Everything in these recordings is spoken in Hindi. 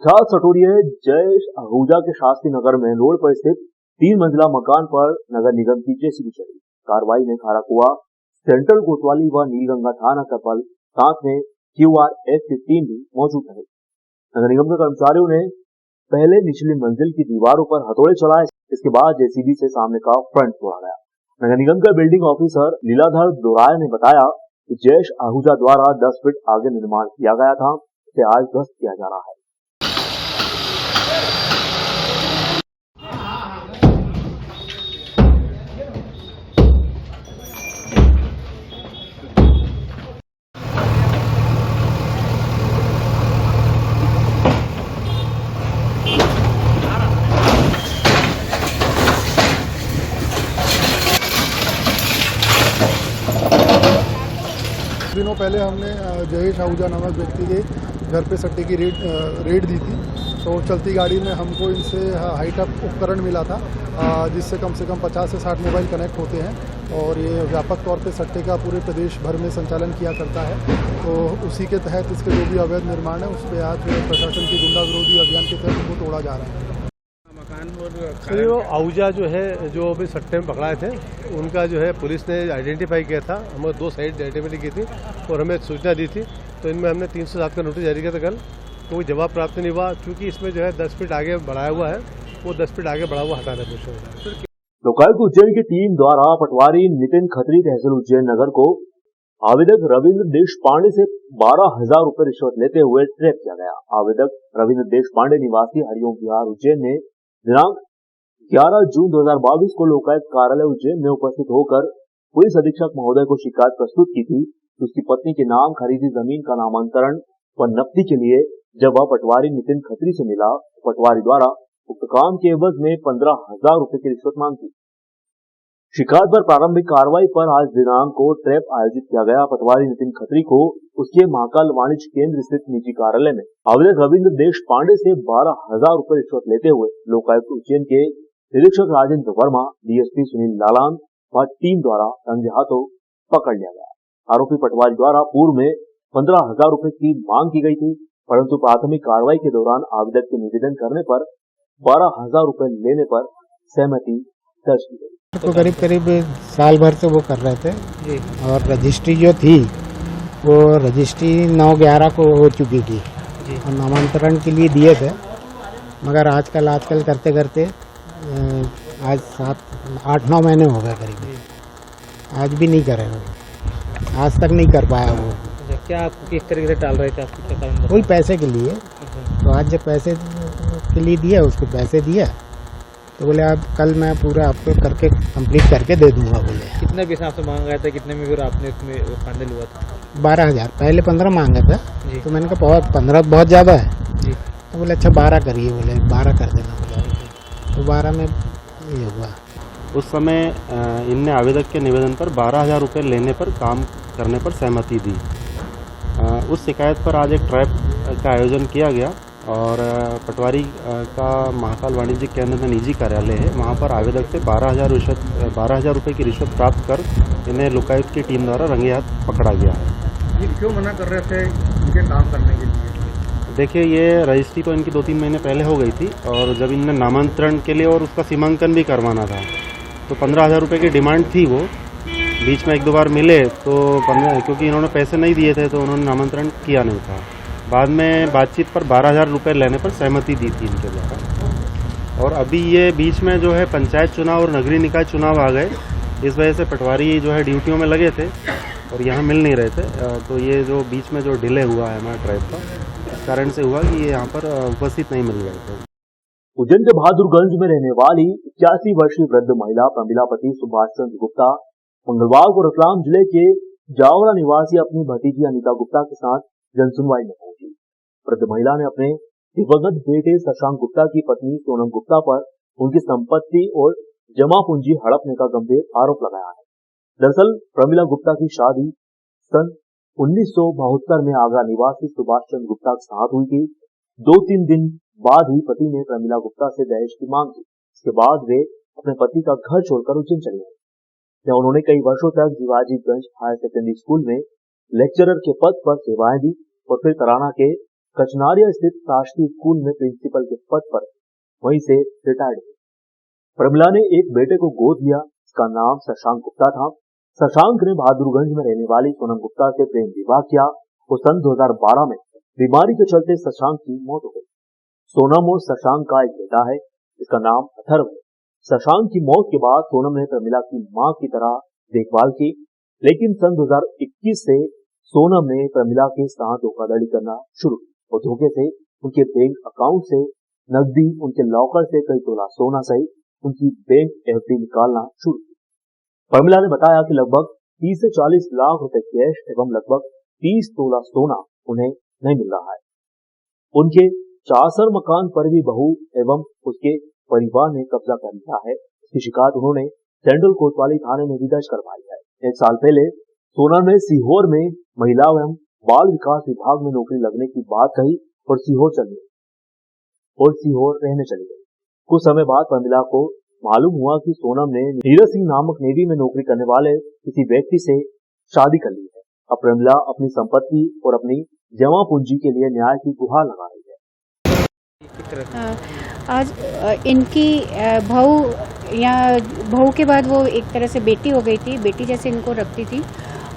कुख्यात सटोरिये जयेश आहूजा के शास्त्री नगर में रोड पर स्थित 3 मंजिला मकान पर नगर निगम की जेसीबी चली। कार्रवाई में खाराकुआ सेंट्रल कोतवाली व नीलगंगा थाना का बल साथ में QRS की टीम भी मौजूद रही। नगर निगम के कर्मचारियों ने पहले निचली मंजिल की दीवारों पर हथौड़े चलाए। इसके बाद जेसीबी से सामने का फ्रंट तोड़ा गया। नगर निगम के बिल्डिंग ऑफिसर लीलाधर दोराया ने बताया कि जयेश आहूजा द्वारा 10 फीट आगे निर्माण किया गया था, इसे आज ध्वस्त किया जा रहा है। दिनों पहले हमने जयेश आहूजा नामक व्यक्ति के घर पे सट्टे की रेड दी थी। तो चलती गाड़ी में हमको इनसे हाईटेक उपकरण मिला था, जिससे कम से कम 50 से 60 मोबाइल कनेक्ट होते हैं और ये व्यापक तौर पे सट्टे का पूरे प्रदेश भर में संचालन किया करता है। तो उसी के तहत इसके जो भी अवैध निर्माण है उस पर आज प्रशासन की गुंडा विरोधी अभियान के तहत उनको तोड़ा जा रहा है। तो आहूजा जो है जो अभी सट्टे में पकड़ाए थे उनका जो है पुलिस ने आइडेंटिफाई किया था। हमें 2 साइड आइडेंटिफाई की थी और हमें सूचना दी थी, तो इनमें हमने 307 का नोटिस जारी किया था कल। कोई जवाब प्राप्त नहीं हुआ क्योंकि इसमें जो है 10 फीट आगे बढ़ाया हुआ है, वो 10 फीट आगे बढ़ा हुआ हटाना है। लोकायुक्त उज्जैन की टीम द्वारा पटवारी नितिन खत्री तहसील उज्जैन नगर को आवेदक रविंद्र देशपांडे से 12,000 रुपए रिश्वत लेते हुए ट्रैप किया गया। आवेदक रविंद्र देशपांडे निवासी हरिओम विहार उज्जैन ने दिनांक 11 जून 2022 को लोकायुक्त कार्यालय उज्जैन में उपस्थित होकर पुलिस अधीक्षक महोदय को शिकायत प्रस्तुत की थी कि उसकी पत्नी के नाम खरीदी जमीन का नामांतरण व नकदी के लिए जब वह पटवारी नितिन खत्री से मिला, पटवारी द्वारा उक्त काम के एवज में 15,000 रुपए की रिश्वत मांगी। शिकायत पर प्रारंभिक कार्रवाई पर आज दिनांक को ट्रैप आयोजित किया गया। पटवारी नितिन खत्री को उसके महाकाल वाणिज्य केंद्र स्थित निजी कार्यालय में आवेदक रविंद्र देशपांडे से 12,000 रुपए रिश्वत लेते हुए लोकायुक्त उज्जैन के निरीक्षक राजेंद्र वर्मा, डीएसपी सुनील लालान व टीम द्वारा रंगे हाथों पकड़ लिया गया। आरोपी पटवारी द्वारा पूर्व में 15,000 रुपए की मांग की गई थी, परंतु प्राथमिक कार्रवाई के दौरान आवेदक के निवेदन करने पर 12,000 रुपए लेने पर सहमति दर्ज की गई। तो करीब साल भर से वो कर रहे थे और रजिस्ट्री जो थी वो रजिस्ट्री 9/11 को हो चुकी थी और नामांतरण के लिए दिए थे, मगर आजकल करते करते आज 7-8-9 महीने हो गए करीब, आज भी नहीं करे वो, आज तक नहीं कर पाया वो। क्या आपको किस तरीके से टाल रहे थे, आपको क्या कारण? वही पैसे के लिए। तो आज जब पैसे के लिए दिया, उसको पैसे दिया तो बोले अब कल मैं पूरा आपको करके कंप्लीट करके दे दूंगा। बोले कितने पैसे आपसे मांग रहे थे, कितने में फिर आपने इसमें फाइनल हुआ था? 12,000, पहले 15 मांगा था। तो मैंने कहा 15 बहुत ज्यादा है जी। तो बोले अच्छा 12 करिए, बोले 12 कर देना। बोले तो 12 में ये हुआ। उस समय इनने आवेदक के निवेदन पर 12,000 रुपये लेने पर काम करने पर सहमति दी। उस शिकायत पर आज एक ट्रैप का आयोजन किया गया और पटवारी का महाकाल वाणिज्य केंद्र में निजी कार्यालय है, वहाँ पर आवेदक से 12,000 रुपये की रिश्वत प्राप्त कर इन्हें लोकायुक्त की टीम द्वारा रंगे हाथ पकड़ा गया है। ये क्यों मना कर रहे थे इनके काम करने के लिए? देखिए, ये रजिस्ट्री तो इनकी 2-3 महीने पहले हो गई थी और जब इनने नामांतरण के लिए और उसका सीमांकन भी करवाना था तो 15,000 रुपये की डिमांड थी। वो बीच में 1-2 बार मिले तो क्योंकि इन्होंने पैसे नहीं दिए थे तो उन्होंने नामांतरण किया नहीं था। बाद में बातचीत पर 12,000 रुपये लेने पर सहमति दी थी इनके द्वारा। और अभी ये बीच में जो है पंचायत चुनाव और नगरीय निकाय चुनाव आ गए, इस वजह से पटवारी जो है ड्यूटियों में लगे थे और यहाँ मिल नहीं रहे थे। तो ये जो बीच में जो डिले हुआ है हमारे ट्रैप का, इस कारण से हुआ कि ये यहाँ पर उपस्थित नहीं मिल रहे थे। उज्जैन के बहादुरगंज में रहने वाली 81 वर्षीय वृद्ध महिला प्रमिला पति सुभाष चंद्र गुप्ता मंगलवार को रतलाम जिले के जावरा निवासी अपनी भतीजी अनीता गुप्ता के साथ जनसुनवाई में पहुंची। वृद्ध महिला ने अपने दिवंगत बेटे शशांक गुप्ता की पत्नी सोनम गुप्ता पर उनकी संपत्ति और जमा पूंजी हड़पने का गंभीर आरोप लगाया है। दरअसल प्रमिला गुप्ता की शादी सन 1972 में आगरा निवासी सुभाष चंद्र गुप्ता के साथ हुई थी। 2-3 दिन बाद ही पति ने प्रमिला गुप्ता से दहेज की मांग की। इसके बाद वे अपने पति का घर छोड़कर उज्जैन चले गए, जहां उन्होंने कई वर्षों तक जीवाजीगंज हायर सेकेंडरी स्कूल में लेक्चरर के पद पर सेवाएं दी और फिर तराना के कचनारिया स्थित राष्ट्रीय स्कूल में प्रिंसिपल के पद पर वहीं से रिटायर्ड हुई। प्रमिला ने एक बेटे को गोद लिया, इसका नाम शशांक गुप्ता था। शशांक ने बहादुरगंज में रहने वाली सोनम गुप्ता से प्रेम विवाह किया और सन 2012 में बीमारी के चलते शशांक की मौत हो गई। सोनम और शशांक का एक बेटा है, इसका नाम अथर्व है। शशांक की मौत के बाद सोनम ने प्रमिला की मां की तरह देखभाल की, लेकिन सन 2021 से सोनम ने प्रमिला के साथ धोखाधड़ी करना शुरू की और धोखे से उनके बैंक अकाउंट से नकदी, उनके लॉकर से कई तोला सोना सहित उनकी बैंक एफडी निकालना शुरू की। प्रमिला ने बताया कि लगभग 30 से 40 लाख रुपए कैश एवं लगभग 30 तोला सोना उन्हें नहीं मिल रहा है। उनके चासर मकान पर भी बहू एवं उसके परिवार ने कब्जा कर लिया है। इसकी शिकायत उन्होंने सेंट्रल कोतवाली थाने में भी दर्ज करवाई है। 1 साल पहले सोनम ने सीहोर में महिला एवं बाल विकास विभाग में नौकरी लगने की बात कही और सीहोर रहने चली गई। कुछ समय बाद प्रमिला को मालूम हुआ कि सोनम ने नीरज सिंह नामक नेवी में नौकरी करने वाले किसी व्यक्ति से शादी कर ली है। अब प्रमिला अपनी संपत्ति और अपनी जमा पूंजी के लिए न्याय की गुहार लगा रही है। आज इनकी बहू के बाद वो एक तरह से बेटी हो गई थी, बेटी जैसे इनको रखती थी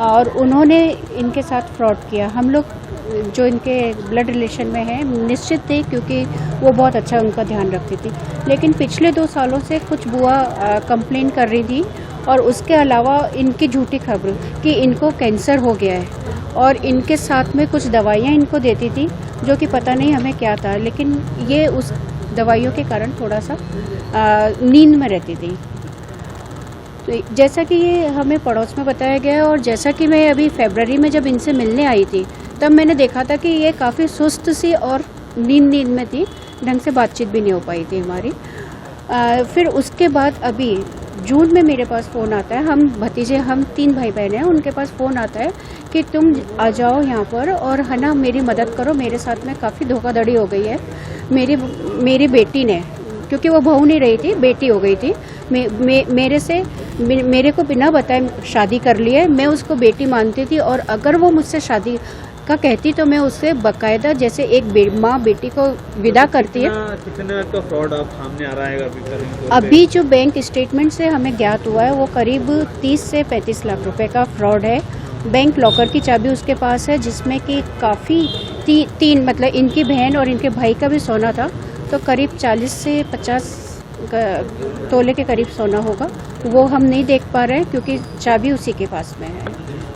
और उन्होंने इनके साथ फ्रॉड किया। हम लोग जो इनके ब्लड रिलेशन में हैं निश्चित थे क्योंकि वो बहुत अच्छा उनका ध्यान रखती थी, लेकिन पिछले 2 सालों से कुछ बुआ कंप्लेन कर रही थी और उसके अलावा इनकी झूठी खबर कि इनको कैंसर हो गया है और इनके साथ में कुछ दवाइयाँ इनको देती थी जो कि पता नहीं हमें क्या था, लेकिन ये उस दवाइयों के कारण थोड़ा सा नींद में रहती थी। तो जैसा कि ये हमें पड़ोस में बताया गया और जैसा कि मैं अभी फरवरी में जब इनसे मिलने आई थी तब मैंने देखा था कि ये काफ़ी सुस्त सी और नींद में थी, ढंग से बातचीत भी नहीं हो पाई थी हमारी। फिर उसके बाद अभी जून में मेरे पास फ़ोन आता है, हम 3 भाई बहन हैं, उनके पास फ़ोन आता है कि तुम आ जाओ यहाँ पर और है ना मेरी मदद करो, मेरे साथ में काफ़ी धोखाधड़ी हो गई है। मेरी बेटी ने, क्योंकि वो बहू नहीं रही थी, बेटी हो गई थी, मेरे को बिना बताए शादी कर ली है। मैं उसको बेटी मानती थी और अगर वो मुझसे शादी का कहती तो मैं उससे बकायदा जैसे एक माँ बेटी को विदा करती है। कितना का फ्रॉड अब सामने आ रहा है? अभी जो बैंक स्टेटमेंट से हमें ज्ञात हुआ है वो करीब 30 से 35 लाख रुपए का फ्रॉड है। बैंक लॉकर की चाबी उसके पास है जिसमें कि काफ़ी तीन मतलब इनकी बहन और इनके भाई का भी सोना था, तो करीब 40 से 50 तोले के करीब सोना होगा। वो हम नहीं देख पा रहे हैं क्योंकि चाबी उसी के पास में है।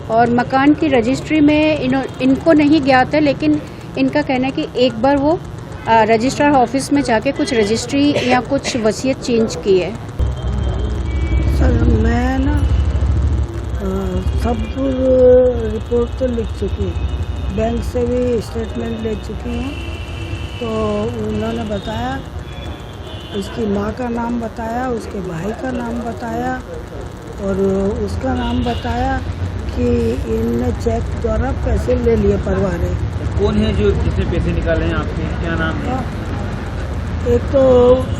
और मकान की रजिस्ट्री में इनको नहीं ज्ञात है, लेकिन इनका कहना है कि एक बार वो रजिस्ट्रार ऑफिस में जाके कुछ रजिस्ट्री या कुछ वसीयत चेंज की है। सर मैं ना सब रिपोर्ट तो लिख चुकी हूँ, बैंक से भी स्टेटमेंट ले चुकी हूँ। तो उन्होंने बताया, उसकी माँ का नाम बताया, उसके भाई का नाम बताया और उसका नाम बताया कि इनने चेक द्वारा पैसे ले लिए परिवार है। कौन है जो जिसने पैसे निकाले हैं आपके, क्या नाम है? एक तो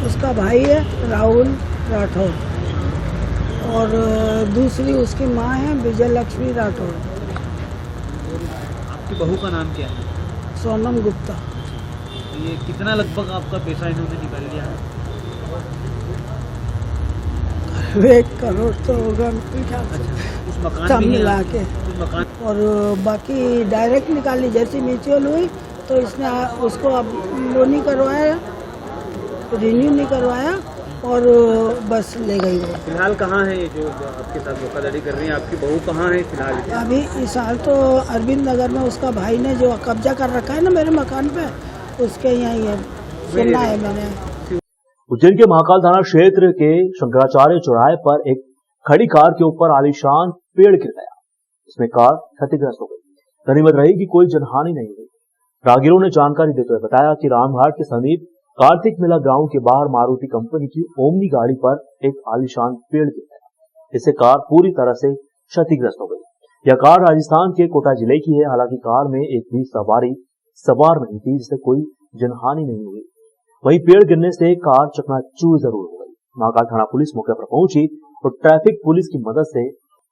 उसका भाई है राहुल राठौर और दूसरी उसकी माँ है विजय लक्ष्मी राठौर। आपकी बहू का नाम क्या है? सोनम गुप्ता। ये कितना लगभग आपका पैसा इन्होंने निकाल लिया है? 1 करोड़ तो होगा उस मकान सब भी है? मिला के। उस मकान और बाकी डायरेक्ट निकाली, जैसी म्यूचुअल हुई तो इसने उसको अब लोन नहीं करवाया, रिन्यू नहीं करवाया और बस ले गई वो। फिलहाल कहाँ है ये जो आपके साथ धोखाधड़ी कर रही है? आपकी बहू कहाँ है फिलहाल? अभी इस साल तो अरविंद नगर में उसका भाई ने जो कब्जा कर रखा है ना मेरे मकान पे, उसके यहाँ ही है, सुनना है मैंने। उज्जैन के महाकाल थाना क्षेत्र के शंकराचार्य चौराहे पर एक खड़ी कार के ऊपर आलीशान पेड़ गिर गया। इसमें कार क्षतिग्रस्त हो गई। गनीमत रही कि कोई जनहानि नहीं हुई। राहगीरों ने जानकारी देते हुए बताया कि रामघाट के समीप कार्तिक मेला ग्राउंड के बाहर मारुति कंपनी की ओमनी गाड़ी पर एक आलीशान पेड़ गिर गया। इससे कार पूरी तरह से क्षतिग्रस्त हो गई। यह कार राजस्थान के कोटा जिले की है। हालांकि कार में एक भी सवारी सवार नहीं थी, जिससे कोई जनहानि नहीं हुई। वहीं पेड़ गिरने से कार चकनाचूर जरूर हो गई। महाकाल थाना पुलिस मौके पर पहुंची और ट्रैफिक पुलिस की मदद से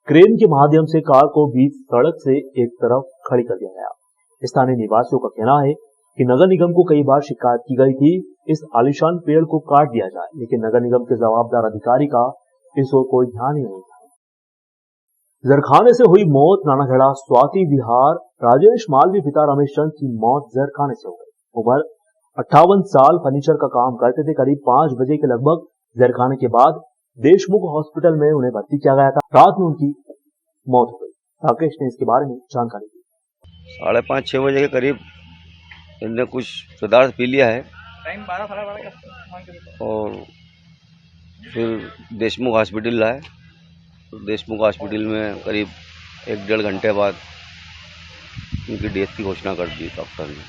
क्रेन के माध्यम से कार को बीच सड़क से एक तरफ खड़ी कर दिया गया। स्थानीय निवासियों का कहना है कि नगर निगम को कई बार शिकायत की गई थी इस आलीशान पेड़ को काट दिया जाए, लेकिन नगर निगम के जवाबदार अधिकारी का इस ओर कोई ध्यान ही नहीं था। जरखाने से हुई मौत। नानाखेड़ा स्वाति विहार राजेश मालवी पिता रमेश चंद की मौत जरखाने से हो गई। उम्र 58 साल, फर्नीचर का काम करते थे। करीब 5 बजे के लगभग जरखाने के बाद देशमुख हॉस्पिटल में उन्हें भर्ती किया गया था। रात में उनकी मौत हो गई। राकेश ने इसके बारे में जानकारी दी। 5:30-6 बजे के करीब इनने कुछ पदार्थ पी लिया है और फिर देशमुख हॉस्पिटल लाए। तो देशमुख हॉस्पिटल में करीब 1-1.5 घंटे बाद उनकी डेथ की घोषणा कर दी डॉक्टर ने।